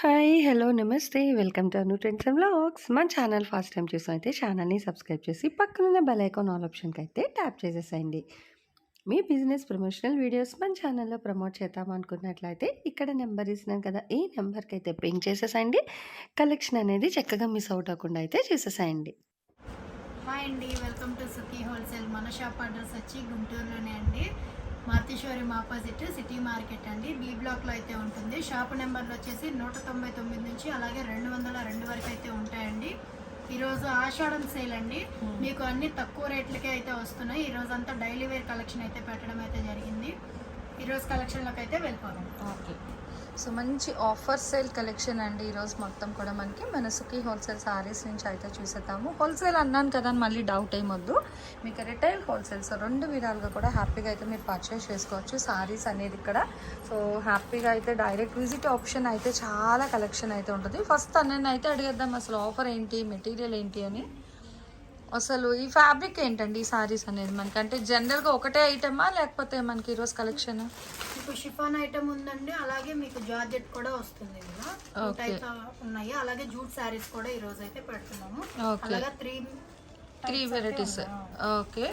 Hi! Hello! నమస్తే. Welcome to Anu trends and vlogs. మన channel first time చూసినైతే ఛానల్‌ని subscribe చేసి పక్కనున్న బెల్ ఐకాన్ ఆల్ ఆప్షన్‌కైతే ట్యాప్ చేసేసేయండి. మీ బిజినెస్ ప్రమోషనల్ వీడియోస్ మన ఛానల్‌లో ప్రమోట్ చేద్దాం అనుకున్నట్లయితే ఇక్కడ నెంబర్ ఇస్తున్నాను కదా! ఈ నెంబర్‌కైతే పింగ్ చేసేసేయండి. కలెక్షన్ అనేది చక్కగా మిస్ అవుట్ అవ్వకుండా అయితే చూసేసేయండి. హాయ్ అండి, వెల్కమ్ టు సుఖీ హోల్సేల్. మన షాప్ అడ్రస్ వచ్చి గుంటూరులోనే అండి, మార్తీశ్వరం ఆపోజిట్ సిటీ మార్కెట్ అండి, బి బ్లాక్లో అయితే ఉంటుంది. షాప్ నెంబర్లు వచ్చేసి 199 నుంచి అలాగే 202 వరకు అయితే ఉంటాయండి. ఈరోజు ఆషాఢం సేల్ అండి, మీకు అన్ని తక్కువ రేట్లకే అయితే వస్తున్నాయి. ఈరోజు అంతా డైలీ వేర్ కలెక్షన్ అయితే పెట్టడం అయితే జరిగింది. ఈరోజు కలెక్షన్లోకి అయితే వెళ్ళిపోదాం. ఓకే, సో మంచి ఆఫర్ సేల్ కలెక్షన్ అండి. ఈరోజు మొత్తం కూడా మనకి మన సుఖీ హోల్సేల్ సారీస్ నుంచి అయితే చూసేద్దాము. హోల్సేల్ అన్నాను కదా అని మళ్ళీ డౌట్ ఏమొద్దు, మీకు రిటైల్ హోల్సేల్ సో రెండు విధాలుగా కూడా హ్యాపీగా అయితే మీరు పర్చేస్ చేసుకోవచ్చు సారీస్ అనేది ఇక్కడ. సో హ్యాపీగా అయితే డైరెక్ట్ విజిట్ ఆప్షన్ అయితే చాలా కలెక్షన్ అయితే ఉంటుంది. ఫస్ట్ అన్నని అయితే అడిగేద్దాం, అసలు ఆఫర్ ఏంటి, మెటీరియల్ ఏంటి అని. అసలు ఈ ఫ్యాబ్రిక్ ఏంటండి ఈ సారీస్ అనేది మనకి, అంటే జనరల్గా ఒకటే ఐటమా లేకపోతే మనకి ఈరోజు కలెక్షన్? మీకు షిఫాన్ ఐటమ్ ఉందండి, అలాగే మీకు జార్జెట్ కూడా వస్తుంది కదా, టైప్స్ ఉన్నాయి. అలాగే జూట్ శారీస్ కూడా ఈ రోజు అయితే పెడుతున్నాము. అలాగే త్రీ వెరైటీస్. ఓకే,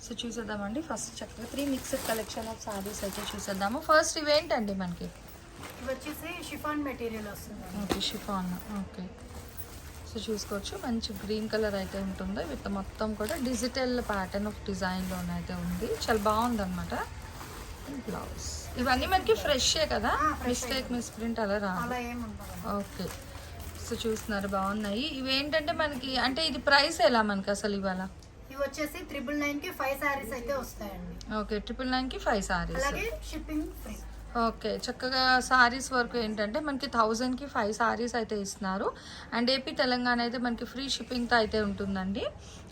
సో చూసేద్దామండి. ఫస్ట్ చక్కగా 3 మిక్స్డ్ కలెక్షన్ ఆఫ్ సారీస్ అయితే చూసేద్దాము. ఫస్ట్ ఇవేంటండి మనకి? ఇవి వచ్చేసి షిఫాన్ మెటీరియల్ వస్తుంది. Okay, chiffon. ఓకే, సో చూసుకోవచ్చు మంచి గ్రీన్ కలర్ అయితే ఉంటుంది విత్ మొత్తం కూడా డిజిటల్ ప్యాటర్న్ ఆఫ్ డిజైన్లోనైతే ఉంది. చాలా బాగుంది అనమాట. బ్లౌజ్ ఇవన్నీ మనకి ఫ్రెషే కదా, మిస్ ప్రింట్ అలా రాదు. ఓకే, సో చూస్తున్నారు బాగున్నాయి. ఇవేంటంటే మనకి అంటే ఇది ప్రైస్ ఎలా మనకి అసలు ఇవాళ? ఇవి వచ్చేసి 999 కి 5 సారీస్ అయితే వస్తాయండి. ఓకే, 999 కి 5 సారీస్. అలాగే షిప్పింగ్ ఫ్రీ. ఓకే, చక్కగా సారీస్ వరకు ఏంటంటే మనకి 1000కి 5 సారీస్ అయితే ఇస్తున్నారు. అండ్ ఏపీ తెలంగాణ అయితే మనకి ఫ్రీ షిప్పింగ్తో అయితే ఉంటుందండి.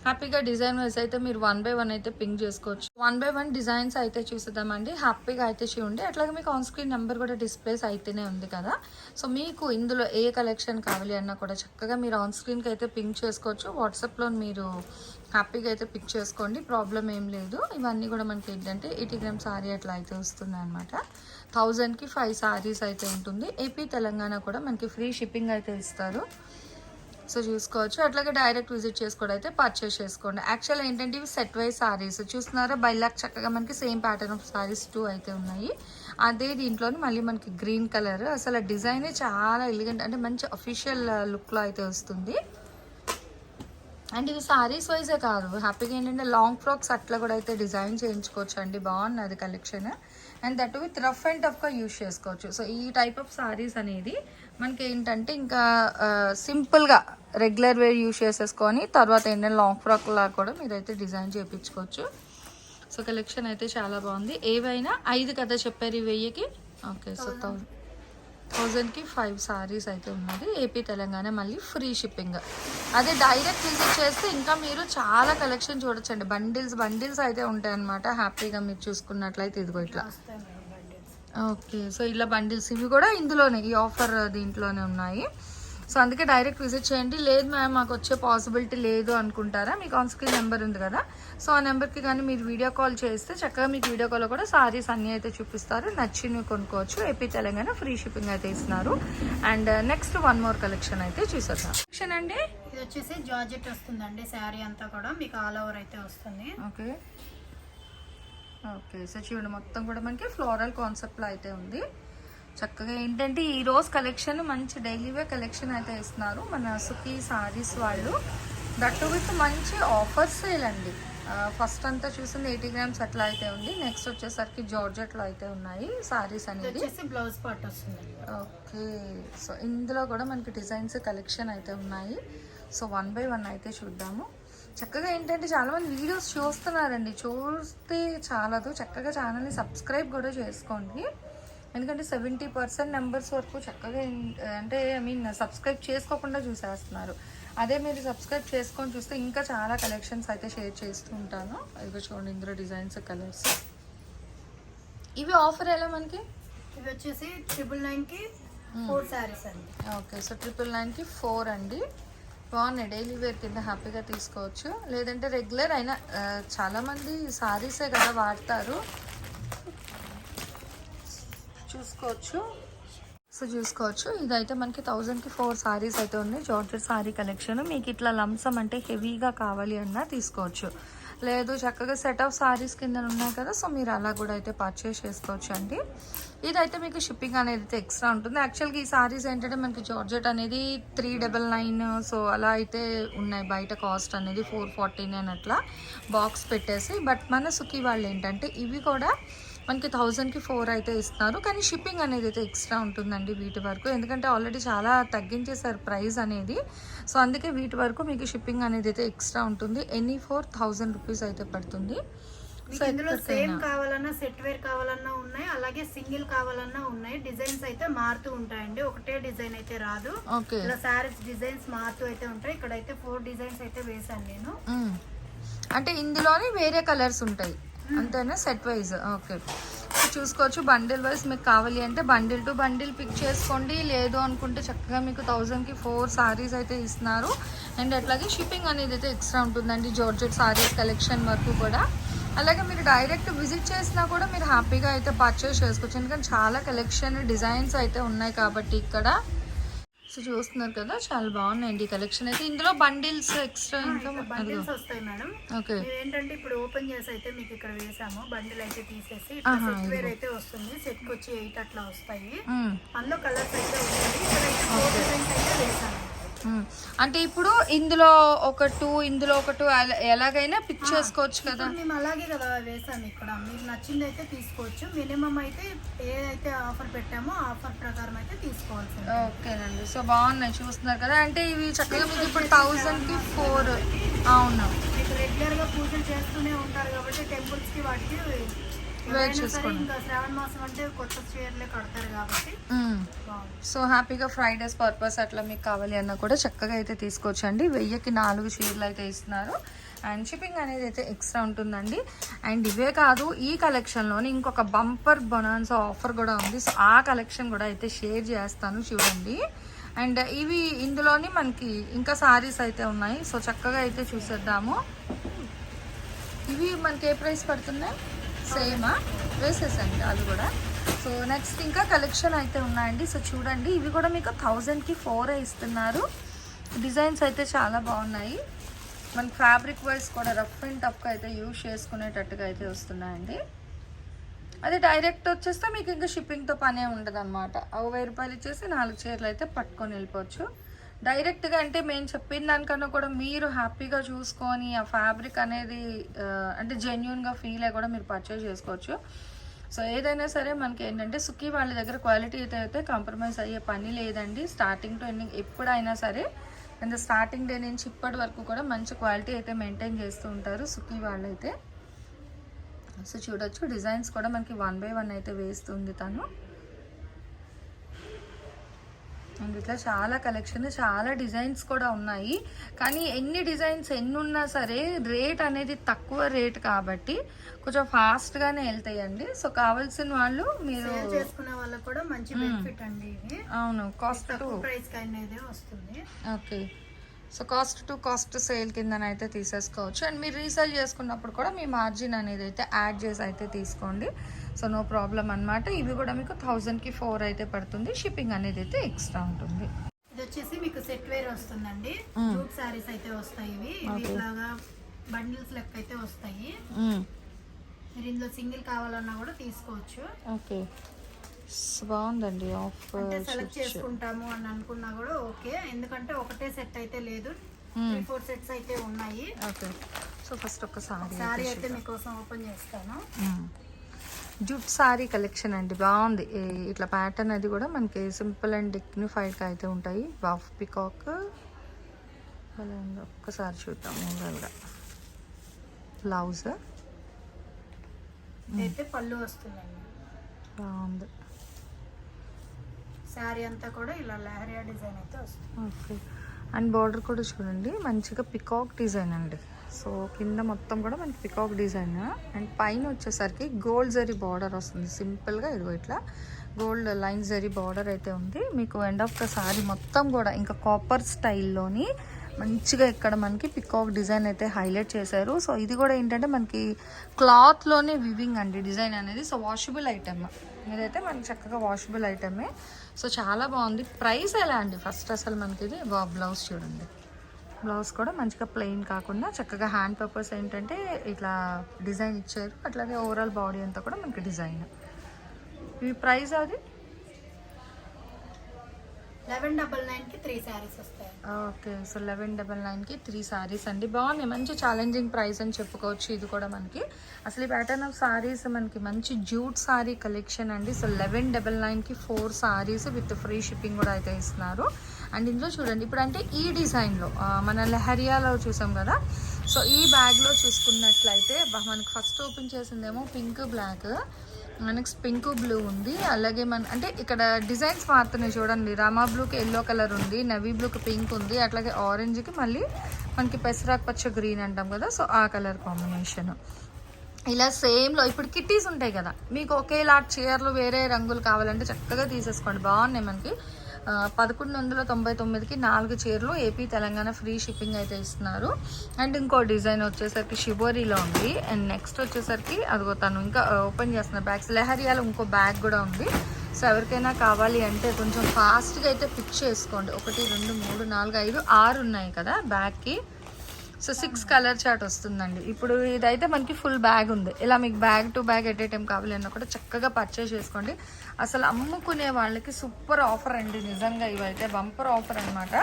హ్యాపీగా డిజైన్ వైజ్ అయితే మీరు 1 by 1 అయితే పింక్ చేసుకోవచ్చు. 1 by 1 డిజైన్స్ అయితే చూసేద్దామండి. హ్యాపీగా అయితే చూడండి. అట్లాగే మీకు ఆన్ స్క్రీన్ నెంబర్ కూడా డిస్ప్లేస్ అయితేనే ఉంది కదా. సో మీకు ఇందులో ఏ కలెక్షన్ కావాలి అన్నా కూడా చక్కగా మీరు ఆన్ స్క్రీన్కి అయితే పింక్ చేసుకోవచ్చు. వాట్సాప్లో మీరు హ్యాపీగా అయితే పిక్ చేసుకోండి, ప్రాబ్లం ఏం లేదు. ఇవన్నీ కూడా మనకి ఏంటంటే 80 grams సారీ అట్లా అయితే వస్తున్నాయి అనమాట. 1000కి 5 సారీస్ అయితే ఉంటుంది. ఏపీ తెలంగాణ కూడా మనకి ఫ్రీ షిప్పింగ్ అయితే ఇస్తారు. సో చూసుకోవచ్చు. అట్లాగే డైరెక్ట్ విజిట్ చేసుకోవడం అయితే పర్చేస్ చేసుకోండి. యాక్చువల్ ఏంటంటే ఇవి సెట్ వైజ్ సారీస్ చూస్తున్నారా, బైలాక్ చక్కగా మనకి సేమ్ ప్యాటర్న్ ఆఫ్ సారీస్ 2 అయితే ఉన్నాయి. అదే దీంట్లోనే మళ్ళీ మనకి గ్రీన్ కలర్, అసలు డిజైనే చాలా ఎలిగెంట్, అంటే మంచి అఫీషియల్ లుక్లో అయితే వస్తుంది. అండ్ ఇవి సారీస్ వైజే కాదు, హ్యాపీగా ఏంటంటే లాంగ్ ఫ్రాక్స్ అట్లా కూడా అయితే డిజైన్ చేయించుకోవచ్చు అండి. బాగున్నది collection. And that with rough and టఫ్గా యూజ్ చేసుకోవచ్చు. సో ఈ టైప్ ఆఫ్ సారీస్ అనేది మనకి ఏంటంటే ఇంకా సింపుల్గా రెగ్యులర్ వేర్ యూజ్ చేసేసుకొని తర్వాత ఏంటంటే లాంగ్ ఫ్రాక్ లాగా కూడా మీరైతే డిజైన్ చేయించుకోవచ్చు. సో కలెక్షన్ అయితే చాలా బాగుంది. ఏవైనా 5 కదా చెప్పారు ఈ 1000కి. ఓకే, సో 1000కి 5 సారీస్ అయితే ఉన్నది. ఏపీ తెలంగాణ మళ్ళీ ఫ్రీ షిప్పింగ్. అదే డైరెక్ట్ విజిట్ చేస్తే ఇంకా మీరు చాలా కలెక్షన్ చూడొచ్చండి. బండిల్స్ అయితే ఉంటాయి అన్నమాట. హ్యాపీగా మీరు చూసుకున్నట్లయితే ఇదిగో ఇట్లా. ఓకే, సో ఇలా బండిల్స్ ఇవి కూడా ఇందులోనే ఈ ఆఫర్ దీంట్లోనే ఉన్నాయి. సో అందుకే డైరెక్ట్ విజిట్ చేయండి. లేదు మ్యామ్ మాకు వచ్చే పాసిబిలిటీ లేదు అనుకుంటారా, మీకు ఆన్ స్క్రీన్ నెంబర్ ఉంది కదా, సో ఆ నెంబర్కి కానీ మీరు వీడియో కాల్ చేస్తే చక్కగా మీకు వీడియో కాల్లో కూడా సారీస్ అన్నీ అయితే చూపిస్తారు. నచ్చినవి కొనుక్కోవచ్చు. ఏపీ తెలంగాణ ఫ్రీ షిప్పింగ్ అయితే ఇస్తున్నారు. అండ్ నెక్స్ట్ 1 more కలెక్షన్ అయితే చూసేద్దాం. కలెక్షన్ అండి ఇది వచ్చేసి జార్జెట్ వస్తుందండి. శారీ అంతా కూడా మీకు ఆల్ ఓవర్ అయితే వస్తుంది. ఓకే ఓకే, సో చూడండి మొత్తం కూడా మనకి ఫ్లోరల్ కాన్సెప్ట్లో అయితే ఉంది. చక్కగా ఏంటంటే ఈరోజు కలెక్షన్ మంచి డైలీ వేర్ కలెక్షన్ అయితే ఇస్తున్నారు మన సుఖీ సారీస్ వాళ్ళు. దట్ విత్ మంచి ఆఫర్ సేల్ అండి. ఫస్ట్ అంతా చూసింది 80 grams అట్లా అయితే ఉంది. నెక్స్ట్ వచ్చేసరికి జార్జెట్లో అయితే ఉన్నాయి సారీస్ అనేది. బ్లౌజ్ పార్ట్ వస్తుంది. ఓకే, సో ఇందులో కూడా మనకి డిజైన్స్ కలెక్షన్ అయితే ఉన్నాయి. సో 1 by 1 అయితే చూద్దాము. చక్కగా ఏంటంటే చాలామంది వీడియోస్ చూస్తున్నారండి, చూస్తే చాలదు, చక్కగా ఛానల్ని సబ్స్క్రైబ్ కూడా చేసుకోండి. ఎందుకంటే 70% నెంబర్స్ వరకు చక్కగా అంటే సబ్స్క్రైబ్ చేసుకోకుండా చూసేస్తున్నారు. అదే మీరు సబ్స్క్రైబ్ చేసుకొని చూస్తే ఇంకా చాలా కలెక్షన్స్ అయితే షేర్ చేస్తూ ఉంటాను. ఇవి చూడండి, ఇందులో డిజైన్స్, కలర్స్. ఇవి ఆఫర్ ఎలా మనకి? ఇవి వచ్చేసి 999కి 4 సారీస్ అండి. ఓకే, సో 999కి 4 అండి. బాగున్నాయి, డైలీ వేర్ కింద హ్యాపీగా తీసుకోవచ్చు. లేదంటే రెగ్యులర్ అయినా చాలామంది సారీసే కదా వాడతారు, చూసుకోవచ్చు. సో చూసుకోవచ్చు, ఇదైతే మనకి 1000కి 4 సారీస్ అయితే ఉన్నాయి. Georgette sorry collection. మీకు ఇట్లా లంసం అంటే హెవీగా కావాలి అన్నా తీసుకోవచ్చు, లేదు చక్కగా సెట్ ఆఫ్ సారీస్ కింద ఉన్నాయి కదా, సో మీరు అలా కూడా అయితే పర్చేస్ చేసుకోవచ్చు అండి. ఇదైతే మీకు షిప్పింగ్ అనేది అయితే ఎక్స్ట్రా ఉంటుంది. యాక్చువల్గా ఈ సారీస్ ఏంటంటే మనకి జార్జెట్ అనేది 399, సో అలా అయితే ఉన్నాయి బయట. కాస్ట్ అనేది 449 అట్లా బాక్స్ పెట్టేసి. బట్ మన సుఖీ వాళ్ళు ఏంటంటే ఇవి కూడా మనకి 1000కి 4 అయితే ఇస్తున్నారు, కానీ షిప్పింగ్ అనేది అయితే ఎక్స్ట్రా ఉంటుందండి వీటి వరకు. ఎందుకంటే ఆల్రెడీ చాలా తగ్గించేసారు ప్రైస్ అనేది, సో అందుకే వీటి వరకు మీకు షిప్పింగ్ అనేది అయితే ఎక్స్ట్రా ఉంటుంది. ఎనీ 4000 రూపీస్ అయితే పడుతుంది. సో ఇందులో సేమ్ కావాలన్నా సెట్ వేర్ కావాలన్నా ఉన్నాయి, అలాగే సింగిల్ కావాలన్నా ఉన్నాయి. డిజైన్స్ అయితే మారుతూ ఉంటాయండి, ఒకటే డిజైన్ అయితే రాదు. ఓకే, ఇలా సారీస్ డిజైన్స్ మారుతూ అయితే ఉంటాయి. ఇక్కడైతే 4 డిజైన్స్ అయితే వేసాను నేను. అంటే ఇందులోనే వేరే కలర్స్ ఉంటాయి అంతేనా, సెట్ వైజ్. ఓకే, చూసుకోవచ్చు. బండిల్ వైజ్ మీకు కావాలి అంటే బండిల్ టు బండిల్ పిక్ చేసుకోండి, లేదు అనుకుంటే చక్కగా మీకు 1000కి 4 సారీస్ అయితే ఇస్తున్నారు. అండ్ అట్లాగే షిప్పింగ్ అనేది అయితే ఎక్స్ట్రా ఉంటుందండి జార్జెట్ సారీస్ కలెక్షన్ వరకు కూడా. అలాగే మీరు డైరెక్ట్ విజిట్ చేసినా కూడా మీరు హ్యాపీగా అయితే పర్చేస్ చేసుకోవచ్చు, ఎందుకంటే చాలా కలెక్షన్ డిజైన్స్ అయితే ఉన్నాయి కాబట్టి ఇక్కడ. సో చూస్తున్నారు కదా, చాలా బాగున్నాయండి ఈ కలెక్షన్ అయితే. ఇందులో బండిల్స్ ఎక్స్ట్రా ఇంకా బండిల్స్ వస్తాయి మేడం. ఓకే, ఏంటంటే ఇప్పుడు ఓపెన్ చేసి అయితే మీకు ఇక్కడ వేసాము, బండిల్ అయితే తీసేసి సెట్ వేర్ అయితే వస్తుంది. సెట్ కి వచ్చి 8 అట్లా వస్తాయి. అందులో కలర్స్ అయితే ఉన్నాయి. ఇక్కడైతే 4 డిజైన్స్ అయితే వేసాము. అంటే ఇప్పుడు ఇందులో ఒక 2 ఇందులో ఒక 2 ఎలాగైనా పిక్ చేసుకోవచ్చు కదా. మేము అలాగే కదా వేసాము. ఇక్కడ మీకు నచ్చింది అయితే తీసుకోవచ్చు. మినిమం అయితే ఏదైతే ఆఫర్ పెట్టామో ఆఫర్ ప్రకారం అయితే తీసుకోవాల్సి. ఓకేనండి, సో బాగున్నాయి చూస్తున్నారు కదా. అంటే ఇవి చక్కగా మీకు ఇప్పుడు 1000కి 4. అవును, మీకు రెగ్యులర్ గా పూజలు చేస్తూనే ఉంటారు కాబట్టి టెంపుల్స్ కి వాటికి వేర్ చేసుకోండి. ఇంకా శ్రావణ మాసం అంటే కొత్త చీరలే కడతారు కాబట్టి సో హ్యాపీగా ఫ్రైడేస్ పర్పస్ అట్లా మీకు కావాలి అన్నా కూడా చక్కగా అయితే తీసుకోవచ్చు అండి. 1000కి 4 చీరలు అయితే ఇస్తున్నారు. అండ్ షిప్పింగ్ అనేది అయితే ఎక్స్ట్రా ఉంటుందండి. అండ్ ఇవే కాదు, ఈ కలెక్షన్లోని ఇంకొక బంపర్ బొనాన్సా ఆఫర్ కూడా ఉంది. సో ఆ కలెక్షన్ కూడా అయితే షేర్ చేస్తాను చూడండి. అండ్ ఇవి ఇందులోని మనకి ఇంకా సారీస్ అయితే ఉన్నాయి, సో చక్కగా అయితే చూసేద్దాము. ఇవి మనకి ఏ ప్రైస్ పడుతున్నాయి? సేమా, వేసేసండి అది కూడా. సో నెక్స్ట్ ఇంకా కలెక్షన్ అయితే ఉన్నాయండి. సో చూడండి, ఇవి కూడా మీకు 1000కి 4 ఇస్తున్నారు. డిజైన్స్ అయితే చాలా బాగున్నాయి. మన ఫ్యాబ్రిక్ వైజ్ కూడా రఫ్ అండ్ టఫ్గా అయితే యూజ్ చేసుకునేటట్టుగా అయితే వస్తున్నాయండి. అదే డైరెక్ట్ వచ్చేస్తే మీకు ఇంకా షిప్పింగ్తో పనే ఉండదు అనమాట. 1000 రూపాయలు ఇచ్చేసి 4 చీరలు అయితే పట్టుకొని వెళ్ళిపోవచ్చు. డైరెక్ట్గా అంటే మేము చెప్పిన దానికన్నా కూడా మీరు హ్యాపీగా చూసుకొని ఆ ఫ్యాబ్రిక్ అనేది అంటే జెన్యున్గా ఫీల్ అయ్యి కూడా మీరు పర్చేజ్ చేసుకోవచ్చు. సో ఏదైనా సరే మనకి ఏంటంటే సుఖీ వాళ్ళ దగ్గర క్వాలిటీ అయితే కాంప్రమైజ్ అయ్యే పని లేదండి. స్టార్టింగ్ టు ఎండింగ్ ఎప్పుడైనా సరే, అండ్ స్టార్టింగ్ డే నుంచి ఇప్పటి వరకు కూడా మంచి క్వాలిటీ అయితే మెయింటైన్ చేస్తూ ఉంటారు సుఖీ వాళ్ళైతే. సో చూడొచ్చు, డిజైన్స్ కూడా మనకి 1 by 1 అయితే వేస్తుంది తను. అండ్ ఇట్లా చాలా కలెక్షన్, చాలా డిజైన్స్ కూడా ఉన్నాయి. కానీ ఎన్ని డిజైన్స్ ఎన్ని ఉన్నా సరే రేట్ అనేది తక్కువ రేట్ కాబట్టి కొంచెం ఫాస్ట్గానే వెళ్తాయండి. సో కావాల్సిన వాళ్ళు మీరు చేసుకునే వాళ్ళకి కూడా మంచి బెనిఫిట్ అండి ఇది. అవును, కాస్ట్ టు ప్రైస్ అనేది వస్తుంది. Okay, so cost to cost sale కిందనైతే తీసేసుకోవచ్చు. అండ్ మీరు రీసేల్ చేసుకున్నప్పుడు కూడా మీ మార్జిన్ అనేది అయితే యాడ్ చేసి అయితే తీసుకోండి. సో నో ప్రాబ్లం అనమాట. ఇవి కూడా మీకు 1000కి 4 అయితే పడుతుంది. షిప్పింగ్ అనేది అయితే ఎక్స్ట్రా ఉంటుంది. ఇది వచ్చేసి మీకు సెట్ వేర్ వస్తుందండి. జూట్ సారీస్ అయితే వస్తాయి. ఇవి ఇట్లాగా బండిల్స్ లెక్క అయితే వస్తాయి. మీరు ఇందులో సింగిల్ కావాలన్నా కూడా తీసుకోవచ్చు. ఓకే, బాగుందండి ఆఫర్. సెలెక్ట్ చేసుకుంటాము అని అనుకున్నా కూడా ఓకే, ఎందుకంటే ఒకటే సెట్ అయితే లేదు, 3-4 సెట్స్ అయితే ఉన్నాయి. ఓకే, సో ఫస్ట్ ఒక సారీ అయితే మీకోసం ఓపెన్ చేస్తాను. జూట్ సారీ కలెక్షన్ అండి, బాగుంది. ఇట్లా ప్యాటర్న్ అది కూడా మనకి సింపుల్ అండ్ డిగ్నిఫైడ్గా అయితే ఉంటాయి. బాఫ్ పికాక్ ఒక్కసారి చూద్దాం. ఓవరాల్గా బ్లౌజ్ అయితే పళ్ళు వస్తుందండి, బాగుంది. శారీ అంతా కూడా ఇలా లహరియా డిజైన్ అయితే వస్తుంది. ఓకే, అండ్ బార్డర్ కూడా చూడండి మంచిగా పికాక్ డిజైన్ అండి. సో కింద మొత్తం కూడా మనకి పికాక్ డిజైన్, అండ్ పైన వచ్చేసరికి గోల్డ్ జరీ బార్డర్ వస్తుంది సింపుల్గా. ఇదిగో ఇట్లా గోల్డ్ లైన్ జరీ బార్డర్ అయితే ఉంది. మీకు ఎండ్ ఆఫ్ ద సారీ మొత్తం కూడా ఇంకా కాపర్ స్టైల్లోని మంచిగా ఇక్కడ మనకి పికాక్ డిజైన్ అయితే హైలైట్ చేశారు. సో ఇది కూడా ఏంటంటే మనకి క్లాత్లోనే వివింగ్ అండి డిజైన్ అనేది. సో వాషబుల్ ఐటమ్, ఇదైతే మనకి చక్కగా వాషబుల్ ఐటమే. సో చాలా బాగుంది. ప్రైస్ ఎలా అండి ఫస్ట్ అసలు మనకి ఇది బ్లౌజ్ చూడండి. బ్లౌజ్ కూడా మంచిగా ప్లెయిన్ కాకుండా చక్కగా హ్యాండ్ పర్పస్ ఏంటంటే ఇట్లా డిజైన్ ఇచ్చారు. అట్లాగే ఓవరాల్ బాడీ అంతా కూడా మనకి డిజైన్. ఈ ప్రైస్ అది 1199కి 3 శారీస్ వస్తాయి. ఓకే. సో 1199కి 3 శారీస్ అండి. బాగున్నాయి, మంచి ఛాలెంజింగ్ ప్రైస్ అని చెప్పుకోవచ్చు. ఇది కూడా మనకి అసలు ఈ ప్యాటర్న్ ఆఫ్ శారీస్ మనకి మంచి జూట్ శారీ కలెక్షన్ అండి. సో 1199కి 4 శారీస్ విత్ ఫ్రీ షిప్పింగ్ కూడా అయితే ఇస్తున్నారు. అండ్ ఇందులో చూడండి ఇప్పుడు అంటే ఈ డిజైన్లో మన లెహరియాలో చూసాం కదా. సో ఈ బ్యాగ్లో చూసుకున్నట్లయితే మనకి ఫస్ట్ ఓపెన్ చేసిందేమో pink black, next pink blue ఉంది. అలాగే అంటే ఇక్కడ డిజైన్స్ మారుతున్నాయి చూడండి. రామా బ్లూకి ఎల్లో కలర్ ఉంది, నవీ బ్లూకి పింక్ ఉంది, అట్లాగే ఆరెంజ్కి మళ్ళీ మనకి పెసరాకు పచ్చ గ్రీన్ అంటాం కదా. సో ఆ కలర్ కాంబినేషన్ ఇలా సేమ్లో ఇప్పుడు కిట్టీస్ ఉంటాయి కదా, మీకు ఒకేలా చీరలు వేరే రంగులు కావాలంటే చక్కగా తీసేసుకోండి. బాగున్నాయి మనకి 1199కి 4 చీరలు ఏపీ తెలంగాణ ఫ్రీ షిప్పింగ్ అయితే ఇస్తున్నారు. అండ్ ఇంకో డిజైన్ వచ్చేసరికి షిబోరీలో ఉంది. అండ్ నెక్స్ట్ వచ్చేసరికి అదిగో తను ఇంకా ఓపెన్ చేస్తున్న బ్యాగ్స్ లెహరియాలో ఇంకో బ్యాగ్ కూడా ఉంది. సో ఎవరికైనా కావాలి అంటే కొంచెం ఫాస్ట్గా అయితే పిక్ చేసుకోండి. 1 2 3 4 5 6 ఉన్నాయి కదా బ్యాగ్కి. సో 6 కలర్ చార్ట్ వస్తుందండి. ఇప్పుడు ఇదైతే మనకి ఫుల్ బ్యాగ్ ఉంది. ఇలా మీకు bag to bag at a time కావాలి అన్నా కూడా చక్కగా పర్చేస్ చేసుకోండి. అసలు అమ్ముకునే వాళ్ళకి సూపర్ ఆఫర్ అండి నిజంగా. ఇవైతే బంపర్ ఆఫర్ అనమాట.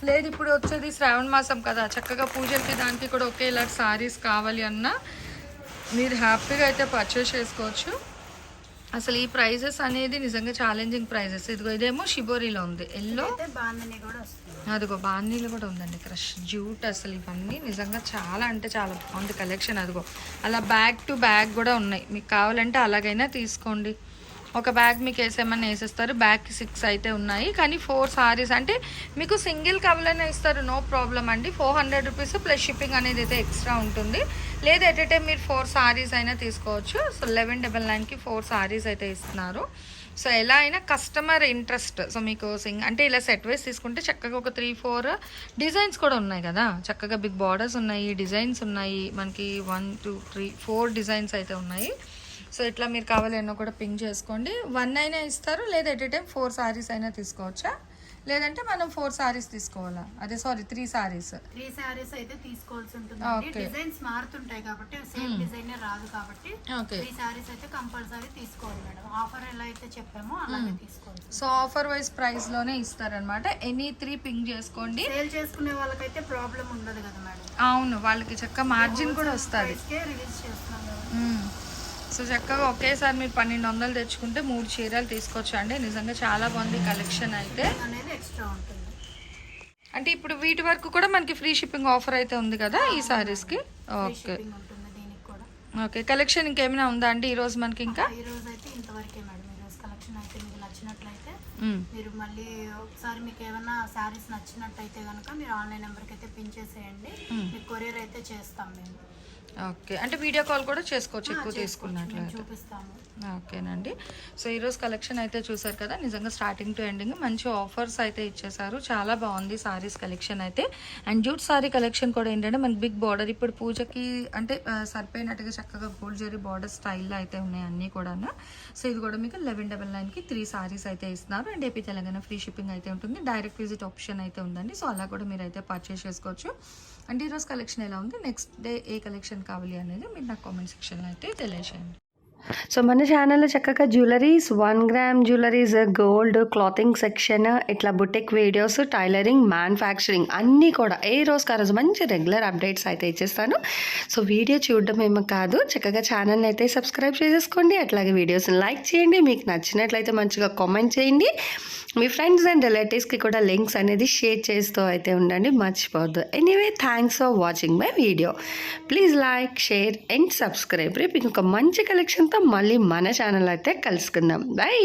లేదు ఇప్పుడు వచ్చేది శ్రావణ మాసం కదా, చక్కగా పూజలకి దానికి కూడా ఒకేలా సారీస్ కావాలి అన్నా మీరు హ్యాపీగా అయితే పర్చేస్ చేసుకోవచ్చు. అసలు ఈ ప్రైజెస్ అనేది నిజంగా ఛాలెంజింగ్ ప్రైజెస్. ఇదిగో ఇదేమో షిబోరీలో ఉంది ఎల్లో, అదిగో బాన్నీలు కూడా ఉందండి, క్రష్ జ్యూట్. అసలు ఇవన్నీ నిజంగా చాలా అంటే చాలా బాగుంది కలెక్షన్. అదిగో అలా బ్యాగ్ టు బ్యాగ్ కూడా ఉన్నాయి, మీకు కావాలంటే అలాగైనా తీసుకోండి. ఒక బ్యాగ్ మీకు వేసేమన్నా వేసేస్తారు. బ్యాగ్కి 6 అయితే ఉన్నాయి, కానీ 4 సారీస్ అంటే మీకు సింగిల్ కావాలనే ఇస్తారు, నో ప్రాబ్లం అండి. 400 రూపీస్ ప్లస్ షిప్పింగ్ అనేది అయితే ఎక్స్ట్రా ఉంటుంది. లేదు ఎట్ ఏ టైం మీరు 4 సారీస్ అయినా తీసుకోవచ్చు. సో 1199కి 4 సారీస్ అయితే ఇస్తున్నారు. సో ఎలా అయినా కస్టమర్ ఇంట్రెస్ట్. సో మీకు అంటే ఇలా సెట్ వైస్ తీసుకుంటే చక్కగా ఒక 3-4 డిజైన్స్ కూడా ఉన్నాయి కదా, చక్కగా బిగ్ బార్డర్స్ ఉన్నాయి, డిజైన్స్ ఉన్నాయి మనకి 1 2 3 4 డిజైన్స్ అయితే ఉన్నాయి. సో ఇట్లా మీరు కావాలి అన్న కూడా పింక్ చేసుకోండి. 1 అయినా ఇస్తారు, లేదా ఎట్ ఏ టైం 4 సారీస్ అయినా తీసుకోవచ్చా, లేదంటే మనం 4 సారీస్ తీసుకోవాలా, అదే సారీ 3 సారీస్ అయితే తీసుకోవాల్సి ఉంటుంది. డిజైన్స్ మారుతుంటాయి కాబట్టి సేమ్ డిజైన్ రాదు కాబట్టి 3 సారీస్ అయితే కంపల్సరీ తీసుకోవాలి మేడం. ఆఫర్ ఎలా అయితే చెప్పామో అలాగే తీసుకోవాలి. సో ఆఫర్ వైస్ ప్రైస్ లోనే ఇస్తారనమాట. ఎనీ 3 పింక్ చేసుకోండి. సేల్ చేసుకునే వాళ్ళకైతే ప్రాబ్లం ఉండదు కదా మేడం. అవును, వాళ్ళకి చక్కగా మార్జిన్ కూడా వస్తుంది. రిలీజ్ చేస్తున్నాం కదా. సో చక్కగా ఒకేసారి మీరు 1200 తెచ్చుకుంటే 3 చీరలు తీసుకోవచ్చు అండి. నిజంగా చాలా బాగుంది కలెక్షన్ అయితే. అనేది ఎక్స్ట్రా ఉంటుంది. అంటే ఇప్పుడు వీటి వరకు కూడా మనకి ఫ్రీ షిప్పింగ్ ఆఫర్ అయితే ఉంది కదా ఈ సారీస్కి. Okay okay. కలెక్షన్ ఇంకేమైనా ఉందా అండి ఈరోజు మనకి? ఇంకా ఈరోజు అయితే ఇంతవరకే మేడం. ఈరోజు కలెక్షన్ అయితే మీకు నచ్చినట్లయితే మీరు మళ్ళీ ఒకసారి మీకు ఏమైనా శారీస్ నచ్చినట్టయితే కనుక మీరు ఆన్లైన్ నెంబర్కి అయితే పిన్ చేసేయండి, మీకు కొరియర్ అయితే చేస్తాం మేము. ఓకే, అంటే వీడియో కాల్ కూడా చేసుకోవచ్చు ఎక్కువ తీసుకున్నట్లయితే. చూపిస్తాము. ఓకేనండి. సో ఈరోజు కలెక్షన్ అయితే చూసారు కదా, నిజంగా స్టార్టింగ్ టు ఎండింగ్ మంచి ఆఫర్స్ అయితే ఇచ్చేసారు. చాలా బాగుంది సారీస్ కలెక్షన్ అయితే. అండ్ జూట్ సారీ కలెక్షన్ కూడా ఏంటంటే మనకి బిగ్ బార్డర్ ఇప్పుడు పూజకి అంటే సరిపోయినట్టుగా చక్కగా గోల్డ్ జరీ బార్డర్ స్టైల్లో అయితే ఉన్నాయి అన్నీ కూడా. సో ఇది కూడా మీకు 1199కి 3 సారీస్ అయితే ఇస్తున్నారు. And AP Telangana free shipping అయితే ఉంటుంది. డైరెక్ట్ విజిట్ ఆప్షన్ అయితే ఉందండి. సో అలా కూడా మీరు అయితే పర్చేస్ చేసుకోవచ్చు. అంటే ఈరోజు కలెక్షన్ ఎలా ఉంది, నెక్స్ట్ డే ఏ కలెక్షన్ కావాలి అనేది మీరు నాకు కామెంట్ సెక్షన్లో అయితే తెలియజేయండి. సో మన ఛానల్లో చక్కగా jewelleries, 1 gram jewelleries, gold, clothing section, ఇట్లా బుటిక్ వీడియోస్, టైలరింగ్, మ్యానుఫ్యాక్చరింగ్ అన్నీ కూడా ఏ రోజుకి ఆ రోజు మంచి రెగ్యులర్ అప్డేట్స్ అయితే ఇచ్చేస్తాను. సో వీడియో చూడడం ఏమో కాదు, చక్కగా ఛానల్ని అయితే సబ్స్క్రైబ్ చేసేసుకోండి. అట్లాగే వీడియోస్ని లైక్ చేయండి. మీకు నచ్చినట్లయితే మంచిగా కామెంట్ చేయండి. మీ ఫ్రెండ్స్ అండ్ రిలేటివ్స్కి కూడా లింక్స్ అనేది షేర్ చేస్తూ అయితే ఉండండి, మర్చిపోవద్దు. Anyway, thanks for watching my video. Please like, share and subscribe. రేపు ఇంకొక మంచి కలెక్షన్తో మళ్ళీ మన ఛానల్ అయితే కలుసుకుందాం. బై.